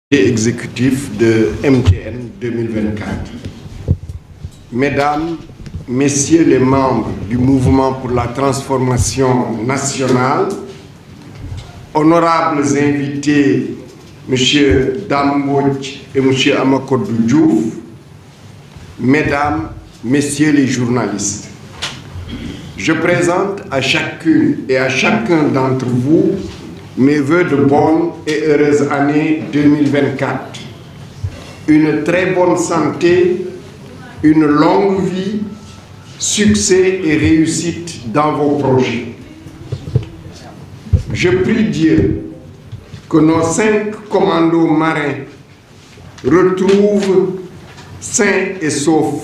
Exécutif de MTN 2024. Mesdames, Messieurs les membres du Mouvement pour la transformation nationale, honorables invités, M. Dambodj et M. Amakodou Diouf, Mesdames, Messieurs les journalistes, je présente à chacune et à chacun d'entre vous mes vœux de bonne et heureuse année 2024. Une très bonne santé, une longue vie, succès et réussite dans vos projets. Je prie Dieu que nos 5 commandos marins retrouvent sains et saufs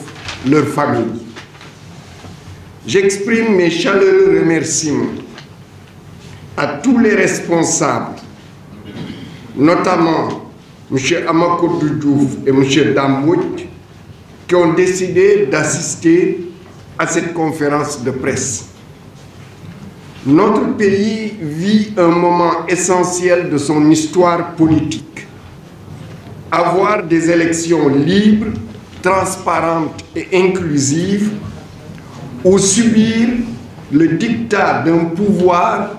leurs familles. J'exprime mes chaleureux remerciements à tous les responsables, notamment M. Amakodou Diouf et M. Dambodj, qui ont décidé d'assister à cette conférence de presse. Notre pays vit un moment essentiel de son histoire politique. Avoir des élections libres, transparentes et inclusives, ou subir le diktat d'un pouvoir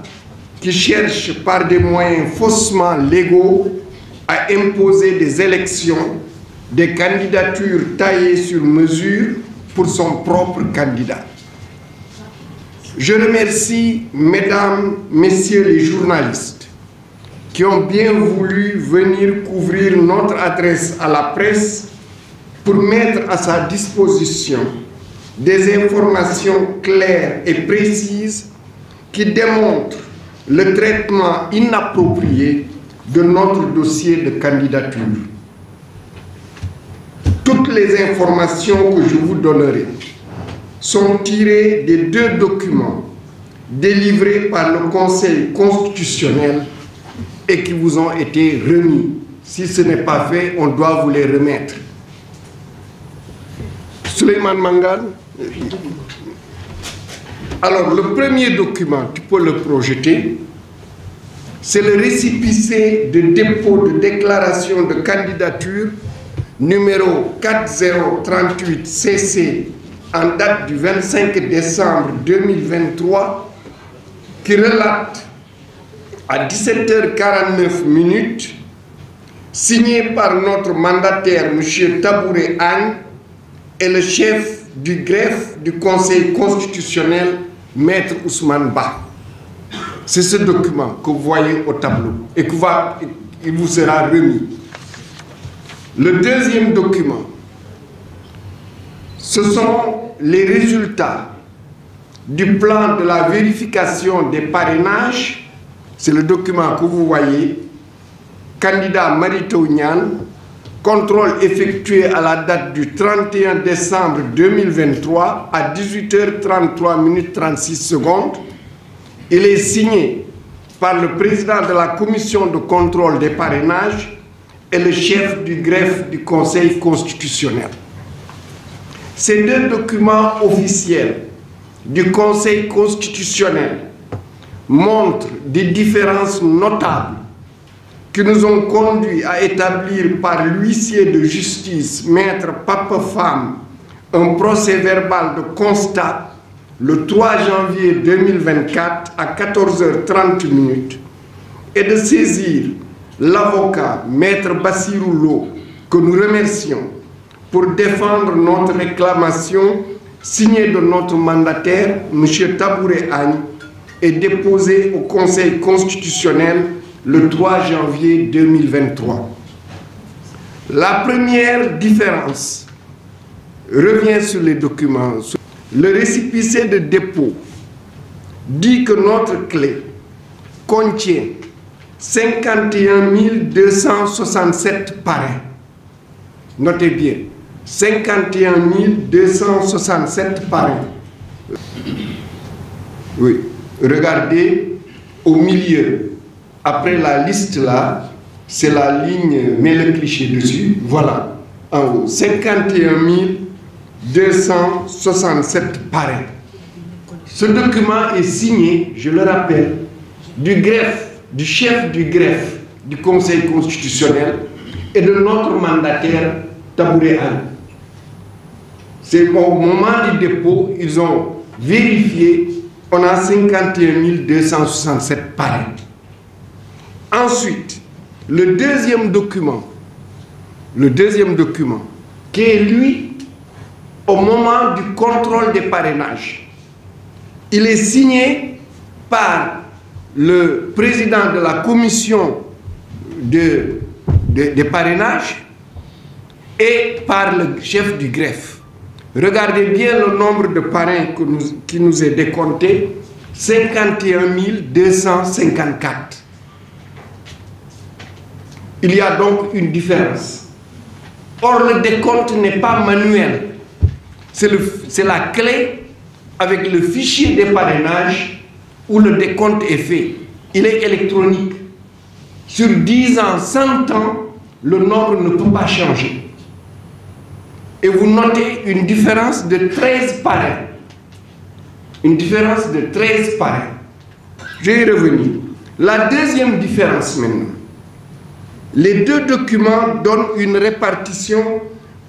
qui cherche par des moyens faussement légaux à imposer des élections, des candidatures taillées sur mesure pour son propre candidat. Je remercie Mesdames, Messieurs les journalistes qui ont bien voulu venir couvrir notre adresse à la presse pour mettre à sa disposition des informations claires et précises qui démontrent le traitement inapproprié de notre dossier de candidature. Toutes les informations que je vous donnerai sont tirées des 2 documents délivrés par le Conseil constitutionnel et qui vous ont été remis. Si ce n'est pas fait, on doit vous les remettre. Souleymane Mangane. Alors, le premier document, tu peux le projeter, c'est le récépissé de dépôt de déclaration de candidature numéro 4038 CC en date du 25 décembre 2023 qui relate à 17h49 signé par notre mandataire M. Tabouré Agne et le chef du greffe du Conseil constitutionnel, Maître Ousmane Ba. C'est ce document que vous voyez au tableau et qu'il vous sera remis. Le deuxième document, ce sont les résultats du plan de la vérification des parrainages. C'est le document que vous voyez. Candidat Mary Teuw Niane, contrôle effectué à la date du 31 décembre 2023 à 18h33 36 secondes. Il est signé par le président de la commission de contrôle des parrainages et le chef du greffe du Conseil constitutionnel. Ces 2 documents officiels du Conseil constitutionnel montrent des différences notables qui nous ont conduits à établir par l'huissier de justice, Maître Papa Fam, un procès-verbal de constat le 3 janvier 2024 à 14h30 et de saisir l'avocat Maître Bassirou Lo, que nous remercions, pour défendre notre réclamation signée de notre mandataire, M. Tabouré Agne, et déposée au Conseil constitutionnel le 3 janvier 2023. La première différence revient sur les documents. Le récépissé de dépôt dit que notre clé contient 51 267 parrains. Notez bien, 51 267 parrains. Oui, regardez au milieu. Après la liste là, c'est la ligne, mets le cliché dessus, voilà, en haut, 51 267 parrains. Ce document est signé, je le rappelle, du chef du greffe du Conseil constitutionnel et de notre mandataire Tabouré Ali. C'est au moment du dépôt, ils ont vérifié, on a 51 267 parrains. Ensuite, le deuxième document, qui est lui, au moment du contrôle des parrainages, il est signé par le président de la commission des parrainages et par le chef du greffe. Regardez bien le nombre de parrains qui nous est décompté, 51 254. Il y a donc une différence. Or, le décompte n'est pas manuel. C'est la clé avec le fichier des parrainages où le décompte est fait. Il est électronique. Sur 10 ans, 100 ans, le nombre ne peut pas changer. Et vous notez une différence de 13 parrains. Une différence de 13 parrains. Je vais y revenir. La deuxième différence maintenant. Les deux documents donnent une répartition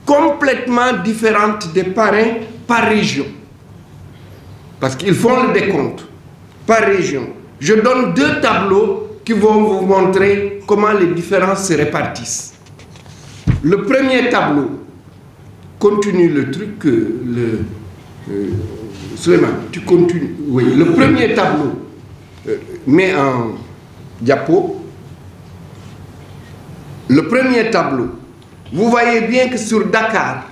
complètement différente des parrains par région. Parce qu'ils font le décompte par région. Je donne deux tableaux qui vont vous montrer comment les différences se répartissent. Le premier tableau continue le truc que Suleiman, tu continues. Oui, le premier tableau met en diapo. Le premier tableau, vous voyez bien que sur Dakar,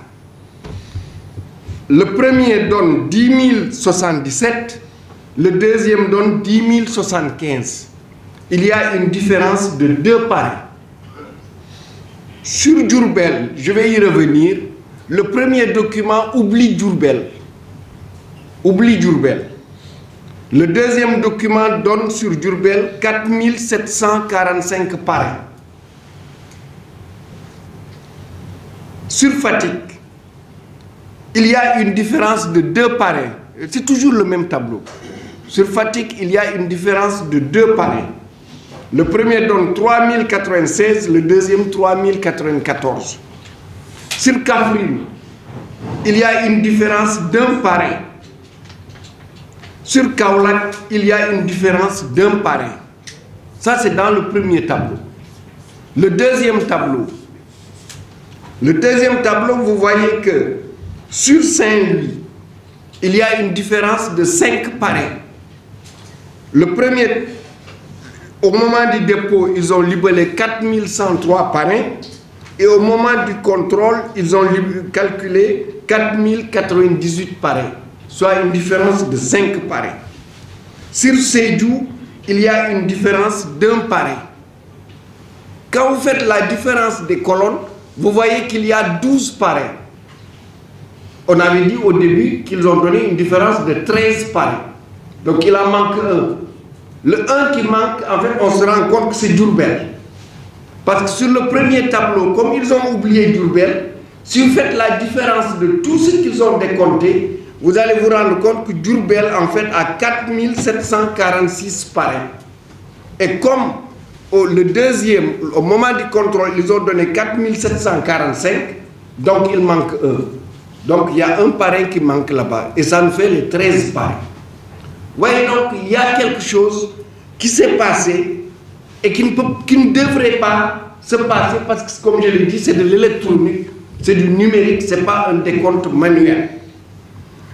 le premier donne 10 077, le deuxième donne 10 075. Il y a une différence de 2 parrains. Sur Diourbel, je vais y revenir, le premier document oublie Diourbel. Oublie Diourbel. Le deuxième document donne sur Diourbel 4 745 parrains. Sur Fatick, il y a une différence de 2 parrains. C'est toujours le même tableau. Sur Fatick, il y a une différence de 2 parrains. Le premier donne 3096, le deuxième 3094. Sur Kaffrine, il y a une différence d'1 parrain. Sur Kaolack, il y a une différence d'1 parrain. Ça, c'est dans le premier tableau. Le deuxième tableau, vous voyez que sur Saint-Louis, il y a une différence de 5 parrains. Le premier, au moment du dépôt, ils ont libellé 4103 parrains et au moment du contrôle, ils ont calculé 4098 parrains, soit une différence de 5 parrains. Sur Sédhiou, il y a une différence d'1 parrain. Quand vous faites la différence des colonnes, vous voyez qu'il y a 12 parrains. On avait dit au début qu'ils ont donné une différence de 13 parrains. Donc il en manque un. Le 1 qui manque, en fait, on se rend compte que c'est Diourbel. Parce que sur le premier tableau, comme ils ont oublié Diourbel, si vous faites la différence de tout ce qu'ils ont décompté, vous allez vous rendre compte que Diourbel, en fait, a 4746 parrains. Et comme le deuxième, au moment du contrôle, ils ont donné 4745, donc il manque un. Donc il y a un parrain qui manque là-bas. Et ça nous fait les 13 parrains. Vous voyez, donc il y a quelque chose qui s'est passé et qui ne devrait pas se passer parce que, comme je l'ai dit, c'est de l'électronique, c'est du numérique, ce n'est pas un décompte manuel.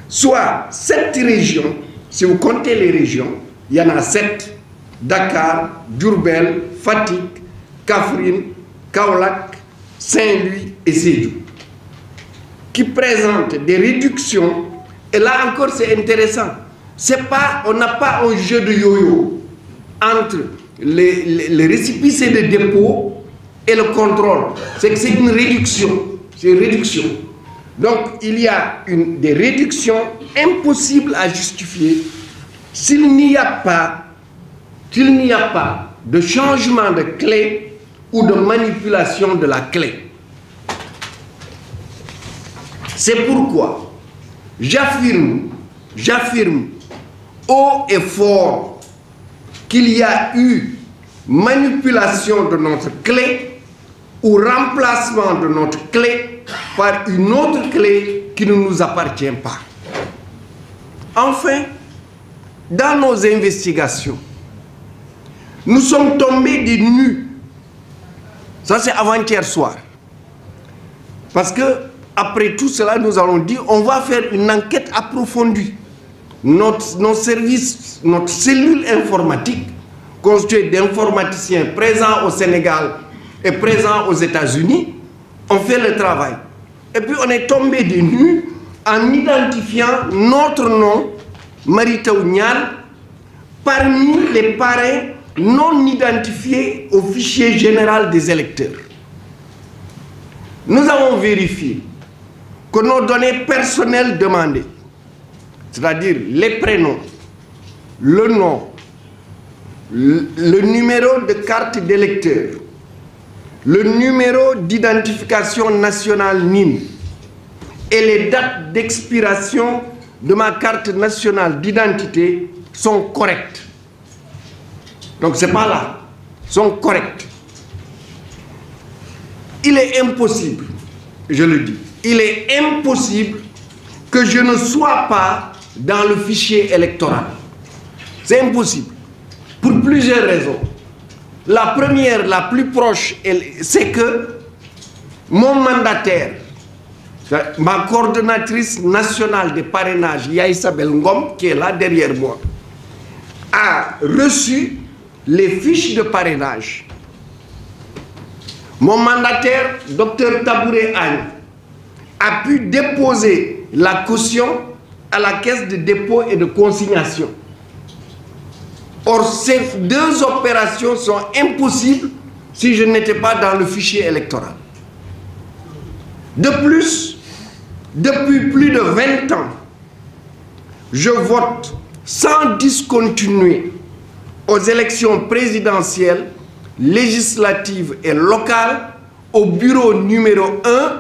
Soit 7 régions, si vous comptez les régions, il y en a 7, Dakar, Diourbel, Fatick, Kaffrine, Kaolack, Saint-Louis et Sédhiou, qui présentent des réductions. Et là encore, c'est intéressant. On n'a pas un jeu de yo-yo entre les récépissés de dépôt et le contrôle. C'est que c'est une réduction. C'est une réduction. Donc, il y a des réductions impossibles à justifier s'il n'y a pas de changement de clé ou de manipulation de la clé. C'est pourquoi j'affirme haut et fort qu'il y a eu manipulation de notre clé ou remplacement de notre clé par une autre clé qui ne nous appartient pas. Enfin, dans nos investigations, nous sommes tombés des nues. Ça, c'est avant-hier soir. Parce que, après tout cela, nous allons dire, on va faire une enquête approfondie. Nos services, notre cellule informatique, constituée d'informaticiens présents au Sénégal et présents aux États-Unis, ont fait le travail. Et puis, on est tombé des nues en identifiant notre nom, Mary Teuw Niane, parmi les parrains non identifiés au fichier général des électeurs. Nous avons vérifié que nos données personnelles demandées, c'est-à-dire les prénoms, le nom, le numéro de carte d'électeur, le numéro d'identification nationale NIN et les dates d'expiration de ma carte nationale d'identité sont correctes. Donc c'est pas là, sont correctes. Il est impossible, je le dis, il est impossible que je ne sois pas dans le fichier électoral. C'est impossible, pour plusieurs raisons. La première, la plus proche, c'est que mon mandataire, ma coordonnatrice nationale de parrainage, Yaïsabel Ngom, qui est là derrière moi, a reçu les fiches de parrainage. Mon mandataire, Dr Tabouré Agne, a pu déposer la caution à la caisse de dépôt et de consignation. Or, ces deux opérations sont impossibles si je n'étais pas dans le fichier électoral. De plus, depuis plus de 20 ans, je vote sans discontinuer aux élections présidentielles, législatives et locales au bureau numéro 1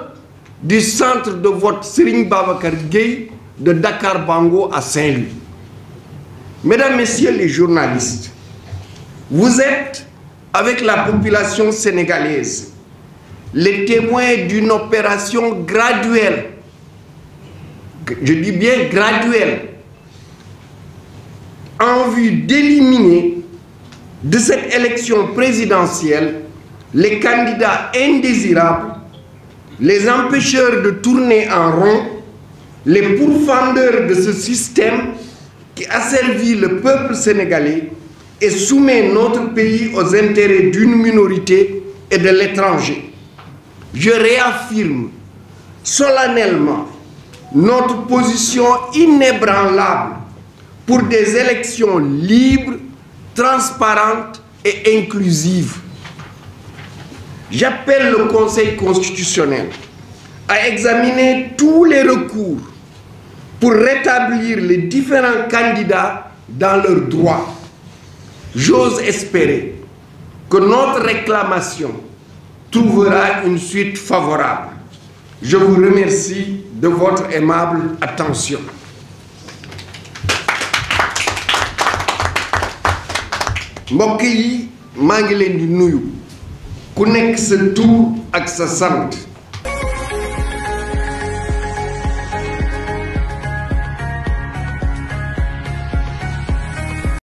du centre de vote Serigne Babacar Gueye de Dakar Bango à Saint-Louis. Mesdames, Messieurs les journalistes, vous êtes, avec la population sénégalaise, les témoins d'une opération graduelle, je dis bien graduelle, en vue d'éliminer de cette élection présidentielle les candidats indésirables, les empêcheurs de tourner en rond, les pourfendeurs de ce système qui asservit le peuple sénégalais et soumet notre pays aux intérêts d'une minorité et de l'étranger. Je réaffirme solennellement notre position inébranlable pour des élections libres, transparentes et inclusives. J'appelle le Conseil constitutionnel à examiner tous les recours pour rétablir les différents candidats dans leurs droits. J'ose espérer que notre réclamation trouvera une suite favorable. Je vous remercie de votre aimable attention. mbokk yi maa ngi leen di nuyu ku nekk sa tur ak sa sant